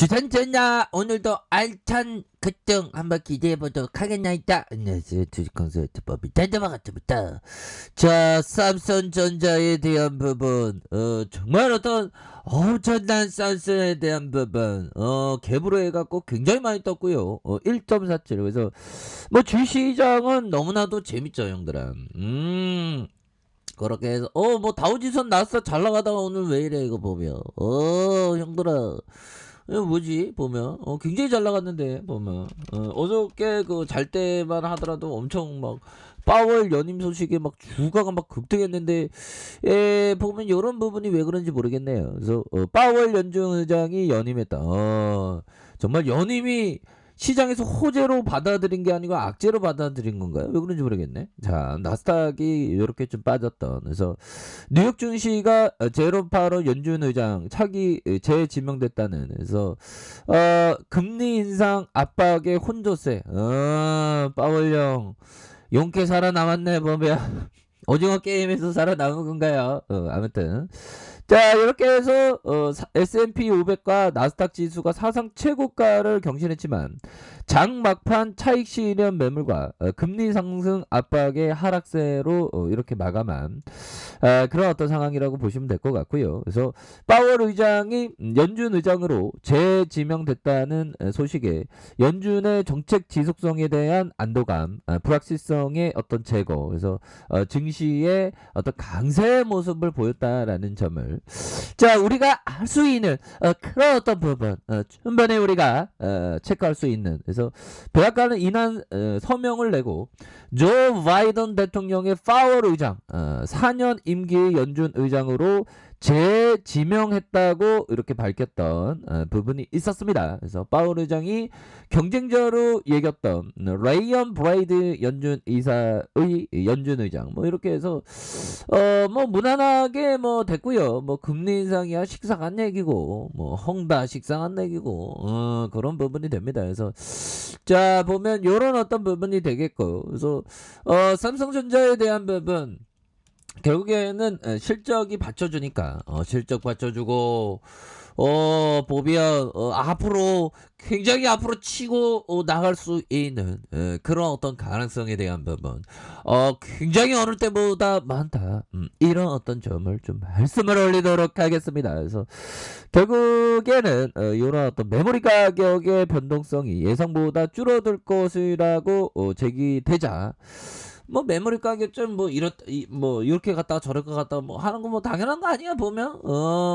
주산전자 오늘도 알찬 급등 한번 기대해보도록 하겠나이다. 안녕하세요, 주식콘서트 법이 단다마 같습니다. 자, 삼성전자에 대한 부분, 정말 어떤 엄청난 싼스에 대한 부분, 갭으로 해갖고 굉장히 많이 떴고요. 1.47. 그래서 뭐 주시장은 너무나도 재밌죠, 형들아. 그렇게 해서 뭐 다우지선 나스닥 잘 나가다가 오늘 왜 이래 이거 보면 형들아, 이거 뭐지 보면 굉장히 잘 나갔는데 보면 어저께 그 잘 때만 하더라도 엄청 막 파월 연임 소식에 막 주가가 막 급등했는데, 보면 이런 부분이 왜 그런지 모르겠네요. 그래서 파월 연준 의장이 연임했다. 정말 연임이 시장에서 호재로 받아들인 게 아니고 악재로 받아들인 건가요? 왜 그런지 모르겠네. 자, 나스닥이 이렇게 좀 빠졌던. 그래서 뉴욕 증시가 제롬 파월 연준 의장 차기 재지명됐다는. 그래서 금리 인상 압박의 혼조세. 파월 형 용케 살아남았네 보면. 오징어 게임에서 살아남은 건가요? 아무튼 자, 이렇게 해서 S&P 500과 나스닥 지수가 사상 최고가를 경신했지만 장 막판 차익 실현 매물과 금리 상승 압박의 하락세로 이렇게 마감한 그런 어떤 상황이라고 보시면 될 것 같고요. 그래서 파월 의장이 연준 의장으로 재지명됐다는 소식에 연준의 정책 지속성에 대한 안도감, 불확실성의 어떤 제거, 그래서 증시의 어떤 강세의 모습을 보였다라는 점을, 자, 우리가 할 수 있는 그런 어떤 부분 충분히 우리가 체크할 수 있는. 그래서 백악관은 이날 서명을 내고 조 바이든 대통령의 파월 의장 4년 임기의 연준 의장으로 재지명했다고 이렇게 밝혔던 부분이 있었습니다. 그래서 파월 의장이 경쟁자로 얘겼던 레이언 브레이드 연준 이사의 연준 의장 뭐 이렇게 해서 뭐 무난하게 뭐 됐고요. 뭐 금리 인상이야 식상한 얘기고 뭐 헝다 식상한 얘기고 그런 부분이 됩니다. 그래서 자, 보면 요런 어떤 부분이 되겠고, 그래서 삼성전자에 대한 부분 결국에는 실적이 받쳐주니까 실적 받쳐주고 보면 앞으로 굉장히 앞으로 치고 나갈 수 있는 그런 어떤 가능성에 대한 부분 굉장히 어느 때보다 많다. 이런 어떤 점을 좀 말씀을 올리도록 하겠습니다. 그래서 결국에는 이런 어떤 메모리 가격의 변동성이 예상보다 줄어들 것이라고 제기되자, 뭐 메모리 가격 좀 뭐 이렇게 갔다가 저렇게 갔다가 뭐 하는 거 뭐 당연한 거 아니야 보면.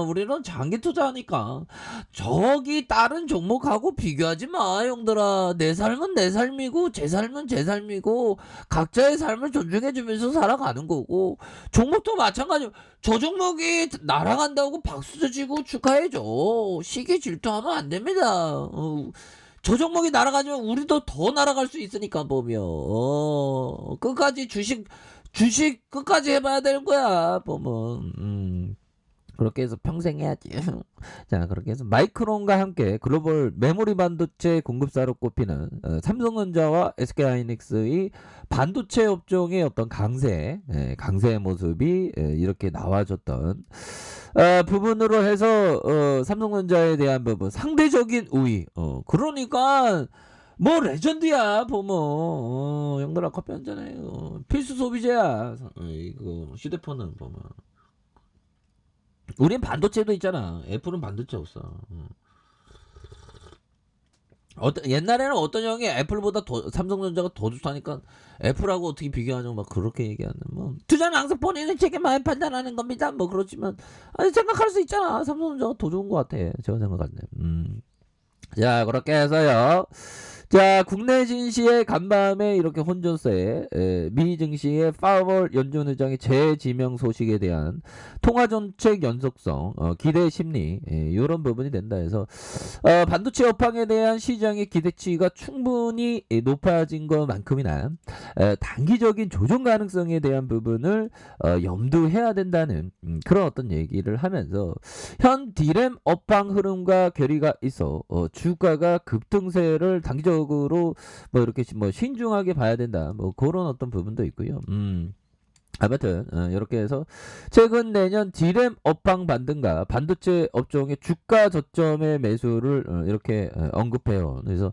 우리는 장기 투자하니까 저기 다른 종목하고 비교하지 마 형들아. 내 삶은 내 삶이고 제 삶은 제 삶이고 각자의 삶을 존중해 주면서 살아가는 거고, 종목도 마찬가지. 저 종목이 날아간다고 박수 치고 축하해 줘. 시기 질투하면 안 됩니다. 저 종목이 날아가지면 우리도 더 날아갈 수 있으니까 보면 끝까지 주식 끝까지 해봐야 되는 거야 보면. 그렇게 해서 평생 해야지. 자, 그렇게 해서 마이크론과 함께 글로벌 메모리 반도체 공급사로 꼽히는 삼성전자와 SK하이닉스의 반도체 업종의 어떤 강세의 모습이 이렇게 나와줬던 부분으로 해서 삼성전자에 대한 부분 상대적인 우위. 그러니까 뭐 레전드야 보면. 형들아 커피 한잔해. 필수 소비재야. 이거 휴대폰은 보면. 우린 반도체도 있잖아. 애플은 반도체 없어. 옛날에는 어떤 형이 애플보다 삼성전자가 더 좋다니까 애플하고 어떻게 비교하냐고 막 그렇게 얘기하는. 뭐 투자는 항상 본인의 책임만 판단하는 겁니다. 뭐 그렇지만 아니 생각할 수 있잖아. 삼성전자가 더 좋은 것 같아. 제가 생각할 때. 자, 그렇게 해서요. 자, 국내 증시의 간밤에 이렇게 혼조세, 미 증시의 파월 연준 의장의 재지명 소식에 대한 통화 정책 연속성, 기대 심리, 이런 부분이 된다 해서 반도체 업황에 대한 시장의 기대치가 충분히 높아진 것만큼이나 단기적인 조정 가능성에 대한 부분을 염두해야 된다는 그런 어떤 얘기를 하면서 현 디램 업황 흐름과 괴리가 있어 주가가 급등세를 단기적으로 뭐 이렇게 뭐 신중하게 봐야 된다. 뭐 그런 어떤 부분도 있고요. 아무튼 이렇게 해서 최근 내년 D램 업황 반등과 반도체 업종의 주가 저점의 매수를 이렇게 언급해요. 그래서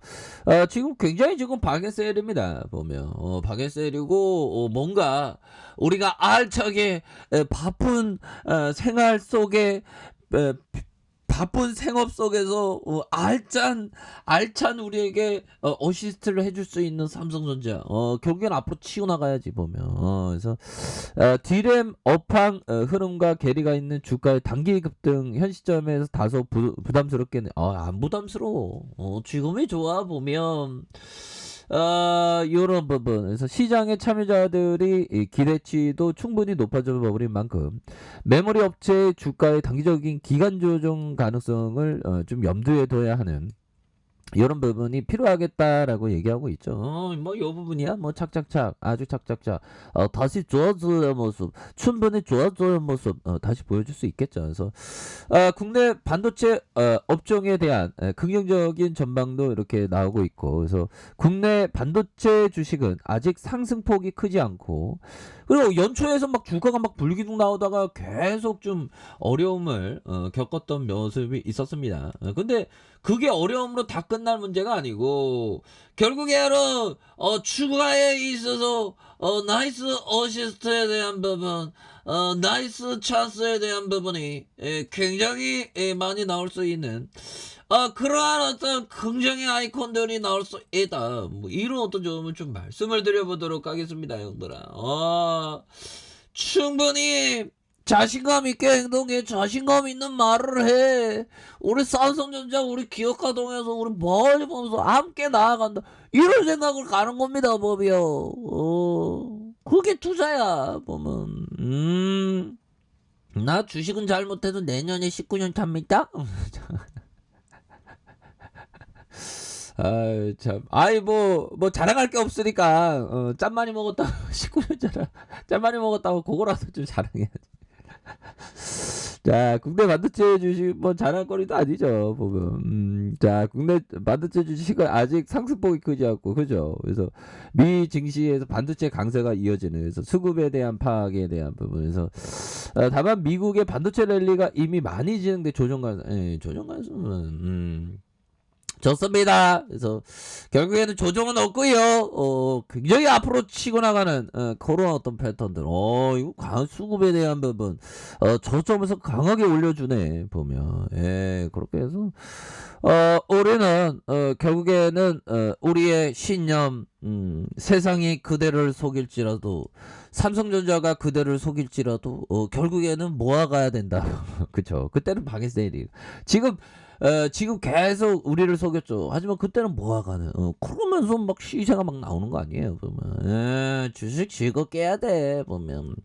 지금 굉장히 지금 박앤셀입니다. 보면 박앤셀이고 뭔가 우리가 알차게 바쁜 생활 속에 에, 바쁜 생업 속에서 알찬 우리에게 어시스트를 해줄 수 있는 삼성전자 결국엔 앞으로 치고나가야지 보면 그래서 D램 업황 흐름과 괴리가 있는 주가의 단기 급등 현 시점에서 다소 부담스럽겠네. 안 부담스러워. 지금이 좋아 보면 요런 부분. 그래서 시장의 참여자들이 이 기대치도 충분히 높아져 버린 만큼 메모리 업체의 주가의 단기적인 기간 조정 가능성을 좀 염두에 둬야 하는 이런 부분이 필요하겠다라고 얘기하고 있죠. 뭐, 요 부분이야. 뭐, 착착착. 아주 착착착. 다시 좋아지는 모습. 충분히 좋아지는 모습. 다시 보여줄 수 있겠죠. 그래서, 국내 반도체, 업종에 대한 긍정적인 전망도 이렇게 나오고 있고. 그래서, 국내 반도체 주식은 아직 상승폭이 크지 않고, 그리고 연초에서 막 주가가 막 불기둥 나오다가 계속 좀 어려움을 겪었던 모습이 있었습니다. 근데 그게 어려움으로 다 끝날 문제가 아니고 결국에는 추가에 있어서 나이스 어시스트에 대한 부분 나이스 찬스에 대한 부분이 굉장히 많이 나올 수 있는 그러한 어떤 긍정의 아이콘들이 나올 수 있다. 뭐 이런 어떤 점을 좀 말씀을 드려보도록 하겠습니다, 형들아. 충분히 자신감 있게 행동해. 자신감 있는 말을 해. 우리 삼성전자 우리 기업가동에서 우리 멀리 보면서 함께 나아간다. 이런 생각을 가는 겁니다, 법이요. 그게 투자야, 보면. 나 주식은 잘못해도 내년에 19년 탑니다. 아이 참 아이 뭐 자랑할 게 없으니까 짠 많이 먹었다고 19년 짠 많이 먹었다고 그거라도 좀 자랑해야지. 자 국내 반도체 주식 뭐 자랑거리도 아니죠 보면. 자 국내 반도체 주식은 아직 상승폭이 크지 않고 그죠. 그래서 미 증시에서 반도체 강세가 이어지는 그래서 수급에 대한 파악에 대한 부분에서 다만 미국의 반도체 랠리가 이미 많이 진행돼 조정 가능성은 좋습니다. 그래서 결국에는 조정은 없고요. 굉장히 앞으로 치고 나가는 그런 어떤 패턴들. 이거 강한 수급에 대한 부분 저점에서 강하게 올려주네 보면. 예, 그렇게 해서 올해는 결국에는 우리의 신념 세상이 그대를 속일지라도 삼성전자가 그대를 속일지라도 결국에는 모아가야 된다. 그쵸? 그때는 방해세일이 지금 계속 우리를 속였죠. 하지만 그때는 모아가는. 그러면서 막 시세가 막 나오는 거 아니에요. 보면 주식 즐겁게 해야 돼. 보면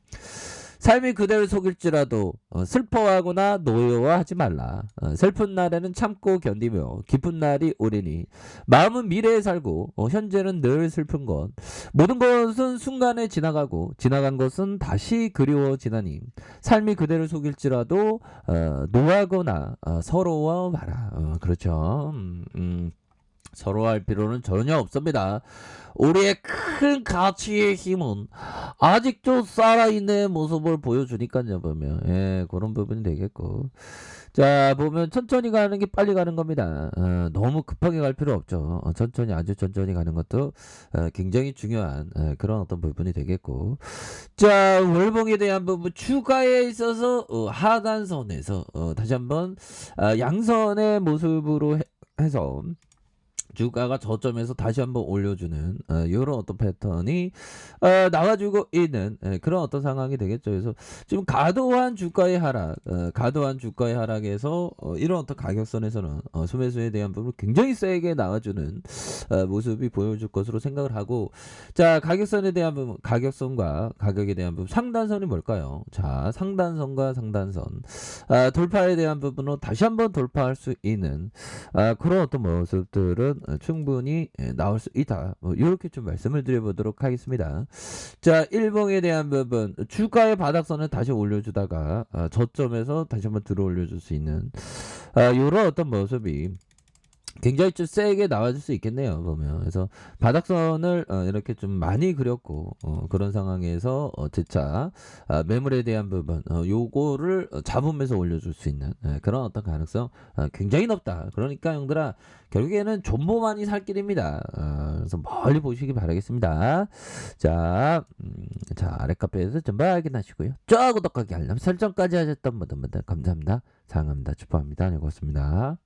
삶이 그대를 속일지라도 슬퍼하거나 노여워하지 말라. 슬픈 날에는 참고 견디며 기쁜 날이 오리니 마음은 미래에 살고 현재는 늘 슬픈 것. 모든 것은 순간에 지나가고 지나간 것은 다시 그리워지나니 삶이 그대를 속일지라도 노하거나 서러워 마라. 그렇죠. 서로할 필요는 전혀 없습니다. 우리의 큰 가치의 힘은 아직도 살아있는 모습을 보여주니까요, 보면. 예, 그런 부분이 되겠고. 자, 보면 천천히 가는 게 빨리 가는 겁니다. 너무 급하게 갈 필요 없죠. 천천히, 아주 천천히 가는 것도 굉장히 중요한 그런 어떤 부분이 되겠고. 자, 월봉에 대한 부분, 추가에 있어서 하단선에서 다시 한번 양선의 모습으로 해서 주가가 저점에서 다시 한번 올려주는 이런 어떤 패턴이 나와주고 있는 그런 어떤 상황이 되겠죠. 그래서 지금 과도한 주가의 하락에서 이런 어떤 가격선에서는 소매수에 대한 부분을 굉장히 세게 나와주는 모습이 보여줄 것으로 생각을 하고, 자 가격선에 대한 부분, 가격선과 가격에 대한 부분, 상단선이 뭘까요? 자 상단선과 상단선 돌파에 대한 부분으로 다시 한번 돌파할 수 있는 그런 어떤 모습들은 충분히 나올 수 있다. 이렇게 좀 말씀을 드려보도록 하겠습니다. 자, 일봉에 대한 부분, 주가의 바닥선을 다시 올려주다가 저점에서 다시 한번 들어 올려줄 수 있는 이런 어떤 모습이 굉장히 좀 세게 나와줄 수 있겠네요 보면. 그래서 바닥선을 이렇게 좀 많이 그렸고 그런 상황에서 재차 매물에 대한 부분 요거를 잡으면서 올려줄 수 있는 그런 어떤 가능성 굉장히 높다. 그러니까 형들아 결국에는 존버만이 살 길입니다. 그래서 멀리 보시기 바라겠습니다. 자, 자 아래 카페에서 전부 확인하시고요. 저 구독하기 알람 설정까지 하셨던 분들 감사합니다. 사랑합니다. 축복합니다. 네, 고맙습니다.